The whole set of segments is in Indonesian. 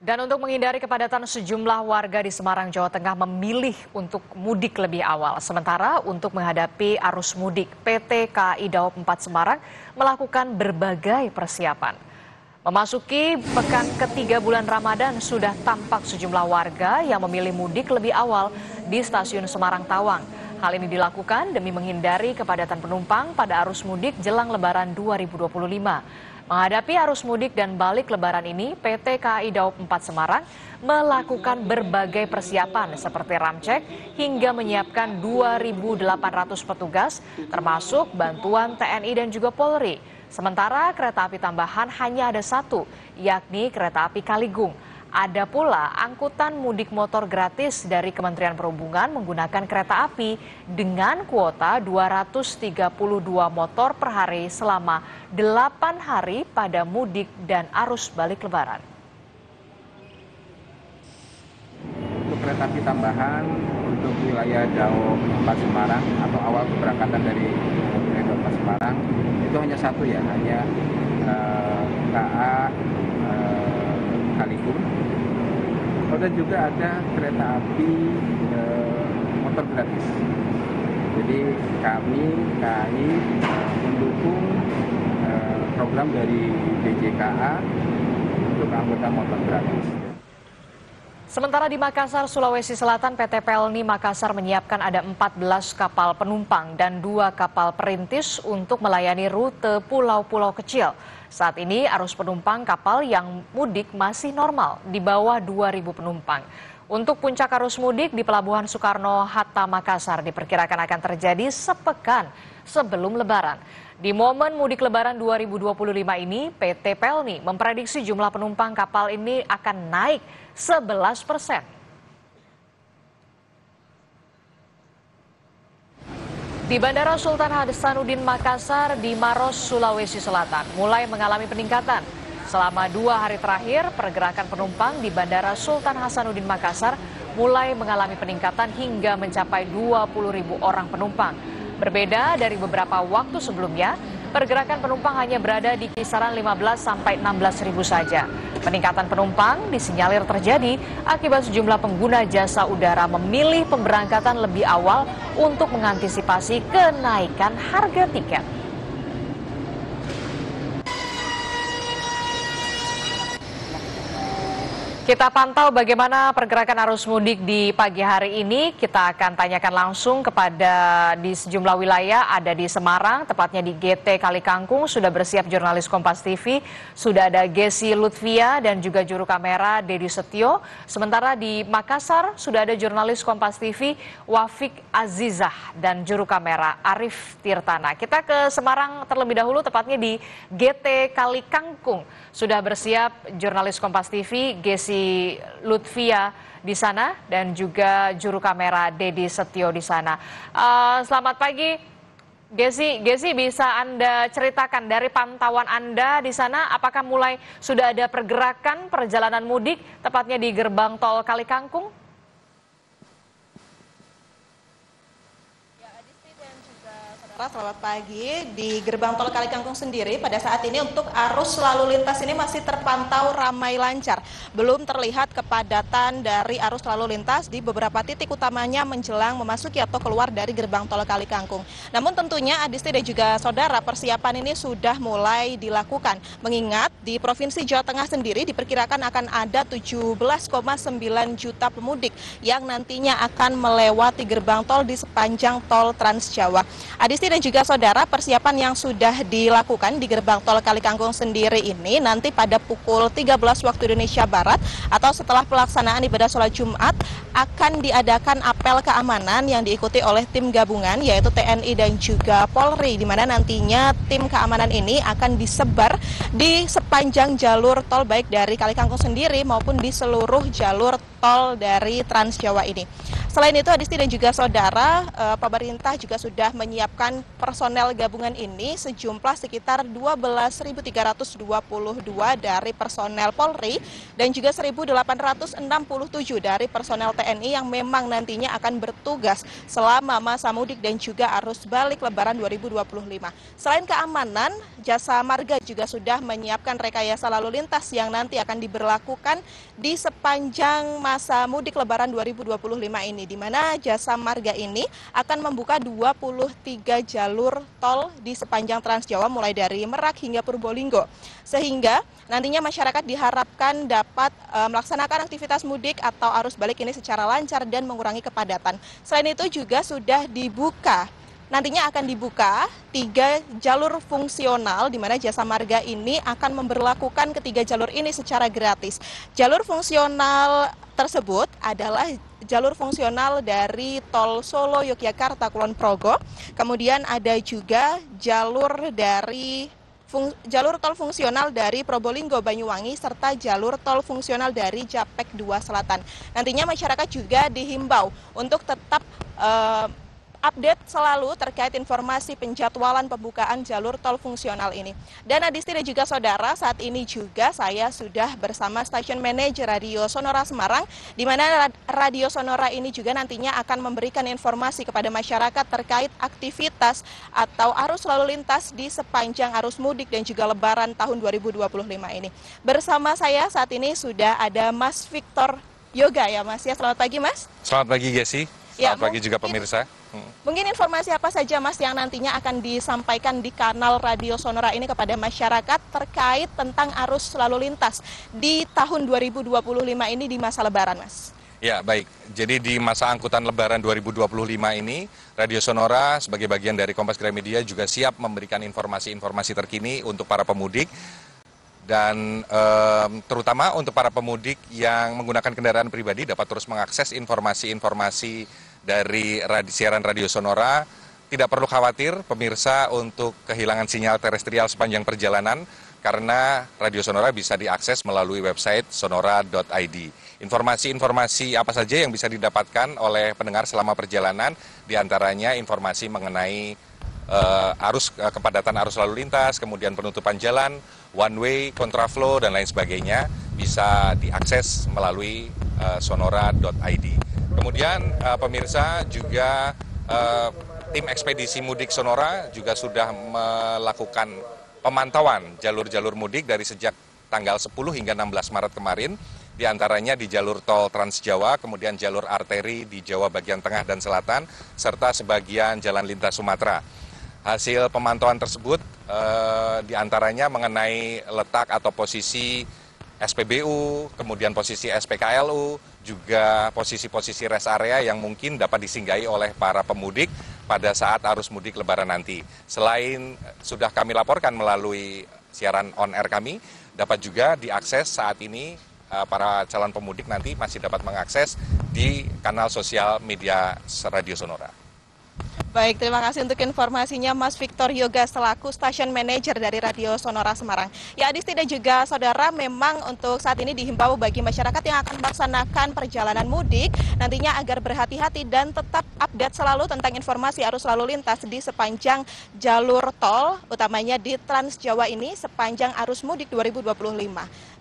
Dan untuk menghindari kepadatan, sejumlah warga di Semarang, Jawa Tengah memilih untuk mudik lebih awal. Sementara untuk menghadapi arus mudik, PT KAI Daob 4 Semarang melakukan berbagai persiapan. Memasuki pekan ketiga bulan Ramadan, sudah tampak sejumlah warga yang memilih mudik lebih awal di stasiun Semarang Tawang. Hal ini dilakukan demi menghindari kepadatan penumpang pada arus mudik jelang Lebaran 2025. Menghadapi arus mudik dan balik Lebaran ini, PT KAI Daob 4 Semarang melakukan berbagai persiapan seperti ramcek hingga menyiapkan 2.800 petugas, termasuk bantuan TNI dan juga Polri. Sementara kereta api tambahan hanya ada satu, yakni kereta api Kaligung. Ada pula angkutan mudik motor gratis dari Kementerian Perhubungan menggunakan kereta api dengan kuota 232 motor per hari selama 8 hari pada mudik dan arus balik Lebaran. Untuk kereta api tambahan untuk wilayah Daob 4 Semarang atau awal keberangkatan dari wilayah Daob 4 Semarang itu hanya satu ya, hanya KA Kaligung. Dan juga ada kereta api motor gratis. Jadi kami KAI mendukung program dari DJKA untuk anggota motor gratis. Sementara di Makassar, Sulawesi Selatan, PT Pelni Makassar menyiapkan ada 14 kapal penumpang dan 2 kapal perintis untuk melayani rute pulau-pulau kecil. Saat ini arus penumpang kapal yang mudik masih normal, di bawah 2.000 penumpang. Untuk puncak arus mudik di Pelabuhan Soekarno-Hatta Makassar diperkirakan akan terjadi sepekan sebelum Lebaran. Di momen mudik Lebaran 2025 ini, PT Pelni memprediksi jumlah penumpang kapal ini akan naik 11%. Di Bandara Sultan Hasanuddin Makassar di Maros, Sulawesi Selatan mulai mengalami peningkatan. Selama 2 hari terakhir, pergerakan penumpang di Bandara Sultan Hasanuddin Makassar mulai mengalami peningkatan hingga mencapai 20.000 orang penumpang. Berbeda dari beberapa waktu sebelumnya, pergerakan penumpang hanya berada di kisaran 15 sampai 16.000 saja. Peningkatan penumpang disinyalir terjadi akibat sejumlah pengguna jasa udara memilih pemberangkatan lebih awal untuk mengantisipasi kenaikan harga tiket. Kita pantau bagaimana pergerakan arus mudik di pagi hari ini. Kita akan tanyakan langsung kepada di sejumlah wilayah, ada di Semarang, tepatnya di GT Kalikangkung, sudah bersiap jurnalis Kompas TV, sudah ada Gesi Lutvia dan juga juru kamera Dedi Setio. Sementara di Makassar sudah ada jurnalis Kompas TV Wafik Azizah dan juru kamera Arif Tirtana. Kita ke Semarang terlebih dahulu, tepatnya di GT Kalikangkung. Sudah bersiap jurnalis Kompas TV Gesi Lutvia di sana dan juga juru kamera Dedi Setio di sana. Selamat pagi, Gesi. Gesi, bisa Anda ceritakan dari pantauan Anda di sana, apakah mulai sudah ada pergerakan perjalanan mudik tepatnya di gerbang tol Kalikangkung? Selamat pagi. Di gerbang tol Kalikangkung sendiri pada saat ini untuk arus lalu lintas ini masih terpantau ramai lancar. Belum terlihat kepadatan dari arus lalu lintas di beberapa titik utamanya menjelang memasuki atau keluar dari gerbang tol Kalikangkung. Namun tentunya Adisti dan juga saudara, persiapan ini sudah mulai dilakukan. Mengingat di Provinsi Jawa Tengah sendiri diperkirakan akan ada 17,9 juta pemudik yang nantinya akan melewati gerbang tol di sepanjang tol Trans Jawa. Adisti dan juga saudara, persiapan yang sudah dilakukan di gerbang tol Kalikangkung sendiri ini nanti pada pukul 13 waktu Indonesia Barat atau setelah pelaksanaan ibadah sholat Jumat akan diadakan apel keamanan yang diikuti oleh tim gabungan yaitu TNI dan juga Polri, di mana nantinya tim keamanan ini akan disebar di sepanjang jalur tol baik dari Kalikangkung sendiri maupun di seluruh jalur tol dari Trans Jawa ini. Selain itu, Adisti dan juga saudara, pemerintah juga sudah menyiapkan personel gabungan ini sejumlah sekitar 12.322 dari personel Polri dan juga 1.867 dari personel TNI yang memang nantinya akan bertugas selama masa mudik dan juga arus balik Lebaran 2025. Selain keamanan, Jasa Marga juga sudah menyiapkan rekayasa lalu lintas yang nanti akan diberlakukan di sepanjang masa mudik Lebaran 2025 ini, di mana Jasa Marga ini akan membuka 23 jalur tol di sepanjang Trans Jawa mulai dari Merak hingga Purbolinggo. Sehingga nantinya masyarakat diharapkan dapat melaksanakan aktivitas mudik atau arus balik ini secara lancar dan mengurangi kepadatan. Selain itu juga sudah nantinya akan dibuka 3 jalur fungsional di mana Jasa Marga ini akan memberlakukan ketiga jalur ini secara gratis. Jalur fungsional tersebut adalah jalur fungsional dari tol Solo, Yogyakarta, Kulon Progo. Kemudian ada juga jalur tol fungsional dari Probolinggo, Banyuwangi, serta jalur tol fungsional dari Japek 2 Selatan. Nantinya masyarakat juga dihimbau untuk tetap update selalu terkait informasi penjadwalan pembukaan jalur tol fungsional ini. Dan Adisti dan juga saudara, saat ini juga saya sudah bersama stasiun manajer Radio Sonora Semarang, di mana Radio Sonora ini juga nantinya akan memberikan informasi kepada masyarakat terkait aktivitas atau arus lalu lintas di sepanjang arus mudik dan juga Lebaran tahun 2025 ini. Bersama saya saat ini sudah ada Mas Victor Yoga ya Mas ya. Selamat pagi Mas. Selamat pagi Gesi. Selamat pagi juga pemirsa. Mungkin informasi apa saja Mas yang nantinya akan disampaikan di kanal Radio Sonora ini kepada masyarakat terkait tentang arus lalu lintas di tahun 2025 ini di masa Lebaran Mas? Ya baik, jadi di masa angkutan Lebaran 2025 ini, Radio Sonora sebagai bagian dari Kompas Gramedia juga siap memberikan informasi-informasi terkini untuk para pemudik. Dan terutama untuk para pemudik yang menggunakan kendaraan pribadi dapat terus mengakses informasi-informasi dari siaran Radio Sonora. Tidak perlu khawatir pemirsa untuk kehilangan sinyal terestrial sepanjang perjalanan karena Radio Sonora bisa diakses melalui website sonora.id. Informasi-informasi apa saja yang bisa didapatkan oleh pendengar selama perjalanan, diantaranya informasi mengenai kepadatan arus lalu lintas, kemudian penutupan jalan, one way, kontraflow, dan lain sebagainya bisa diakses melalui sonora.id. Kemudian pemirsa juga tim ekspedisi mudik Sonora juga sudah melakukan pemantauan jalur-jalur mudik dari sejak tanggal 10 hingga 16 Maret kemarin, diantaranya di jalur tol Trans Jawa, kemudian jalur arteri di Jawa bagian tengah dan selatan, serta sebagian jalan lintas Sumatera. Hasil pemantauan tersebut diantaranya mengenai letak atau posisi SPBU, kemudian posisi SPKLU, juga posisi-posisi rest area yang mungkin dapat disinggahi oleh para pemudik pada saat arus mudik Lebaran nanti. Selain sudah kami laporkan melalui siaran on-air kami, dapat juga diakses saat ini para calon pemudik nanti masih dapat mengakses di kanal sosial media Radio Sonora. Baik, terima kasih untuk informasinya Mas Victor Yoga selaku stasiun manajer dari Radio Sonora Semarang. Ya Adisti dan juga saudara, memang untuk saat ini dihimbau bagi masyarakat yang akan melaksanakan perjalanan mudik nantinya agar berhati-hati dan tetap update selalu tentang informasi arus lalu lintas di sepanjang jalur tol, utamanya di Trans Jawa ini sepanjang arus mudik 2025.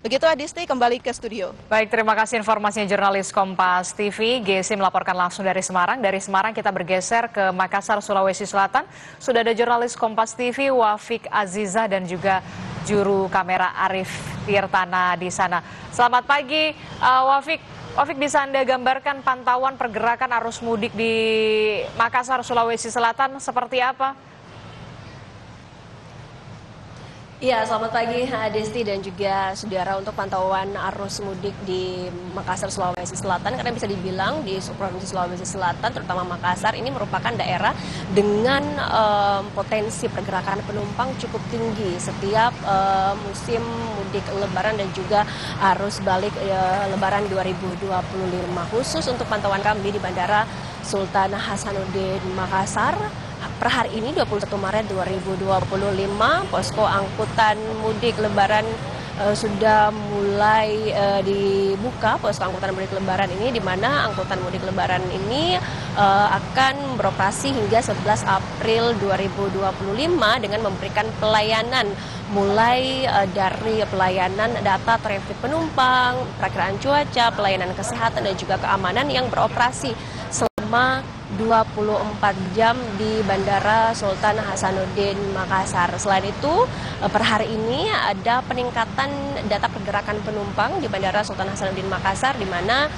Begitu Adisti, kembali ke studio. Baik, terima kasih informasinya jurnalis Kompas TV, Gesi melaporkan langsung dari Semarang. Dari Semarang kita bergeser ke Makassar, Sulawesi Selatan. Sudah ada jurnalis Kompas TV, Wafik Azizah dan juga juru kamera Arif Tirtana di sana. Selamat pagi, Wafik. Wafik, bisa Anda gambarkan pantauan pergerakan arus mudik di Makassar, Sulawesi Selatan seperti apa? Iya, selamat pagi Desti dan juga saudara. Untuk pantauan arus mudik di Makassar, Sulawesi Selatan, karena bisa dibilang di Provinsi Sulawesi Selatan, terutama Makassar, ini merupakan daerah dengan potensi pergerakan penumpang cukup tinggi setiap musim mudik Lebaran dan juga arus balik Lebaran 2025. Khusus untuk pantauan kami di Bandara Sultan Hasanuddin Makassar, per hari ini 21 Maret 2025, posko angkutan mudik Lebaran sudah mulai dibuka posko angkutan mudik lebaran ini, di mana angkutan mudik lebaran ini akan beroperasi hingga 11 April 2025 dengan memberikan pelayanan mulai dari pelayanan data traffic penumpang, perakiraan cuaca, pelayanan kesehatan dan juga keamanan yang beroperasi selama 24 jam di Bandara Sultan Hasanuddin Makassar. Selain itu, per hari ini ada peningkatan data pergerakan penumpang di Bandara Sultan Hasanuddin Makassar, di mana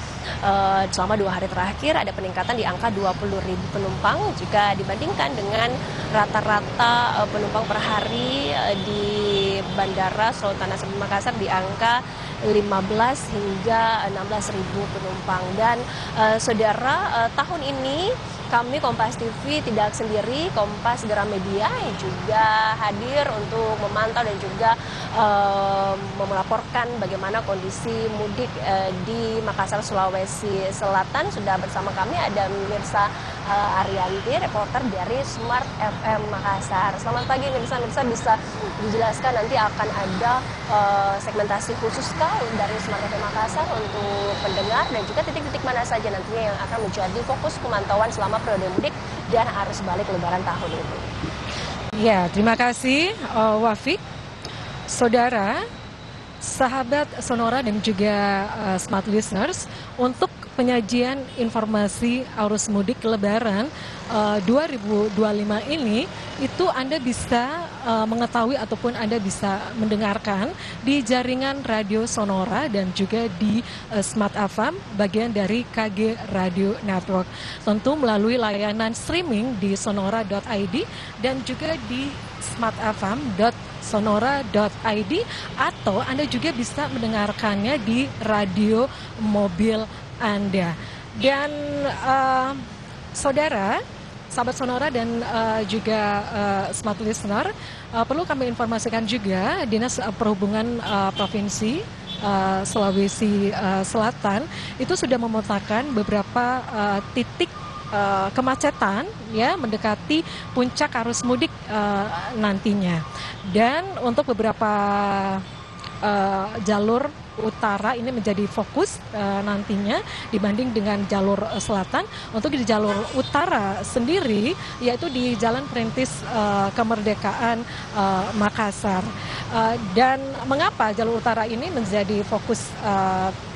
selama 2 hari terakhir ada peningkatan di angka 20.000 penumpang jika dibandingkan dengan rata-rata penumpang per hari di Bandara Sultan Hasanuddin Makassar di angka 15 hingga 16.000 penumpang. Dan saudara, tahun ini kami Kompas TV tidak sendiri, Kompas Gramedia yang juga hadir untuk memantau dan juga melaporkan bagaimana kondisi mudik di Makassar, Sulawesi Selatan. Sudah bersama kami ada Mirsa Arianti, reporter dari Smart FM Makassar. Selamat pagi Mirsa. Mirsa bisa dijelaskan nanti akan ada segmentasi khusus dari Smart FM Makassar untuk pendengar dan juga titik-titik mana saja nantinya yang akan menjadi fokus pemantauan selama periode mudik dan arus balik lebaran tahun ini. Ya, terima kasih Wafik. Saudara, sahabat Sonora dan juga smart listeners, untuk penyajian informasi arus mudik lebaran 2025 ini, itu Anda bisa mengetahui ataupun Anda bisa mendengarkan di jaringan Radio Sonora dan juga di Smart FM, bagian dari KG Radio Network. Tentu melalui layanan streaming di sonora.id dan juga di smartfm.sonora.id, atau Anda juga bisa mendengarkannya di radio mobil Anda. Dan saudara, sahabat Sonora dan juga smart listener, perlu kami informasikan juga Dinas Perhubungan Provinsi Sulawesi Selatan itu sudah memetakan beberapa titik kemacetan ya mendekati puncak arus mudik nantinya. Dan untuk beberapa jalur utara ini menjadi fokus nantinya dibanding dengan jalur selatan. Untuk di jalur utara sendiri, yaitu di Jalan Perintis Kemerdekaan Makassar. Dan mengapa jalur utara ini menjadi fokus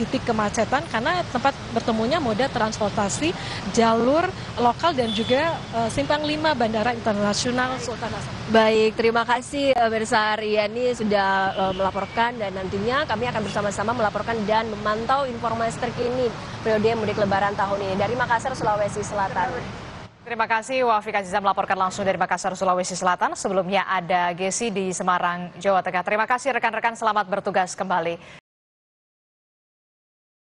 titik kemacetan? Karena tempat bertemunya moda transportasi jalur lokal dan juga Simpang 5 Bandara Internasional Sultan Hasanuddin. Baik, terima kasih Mirsa Ariani sudah melaporkan, dan nantinya kami akan bersama-sama melaporkan dan memantau informasi terkini periode mudik lebaran tahun ini dari Makassar, Sulawesi Selatan. Terima kasih Wafik Aziza melaporkan langsung dari Makassar, Sulawesi Selatan. Sebelumnya ada Gesi di Semarang, Jawa Tengah. Terima kasih rekan-rekan, selamat bertugas kembali.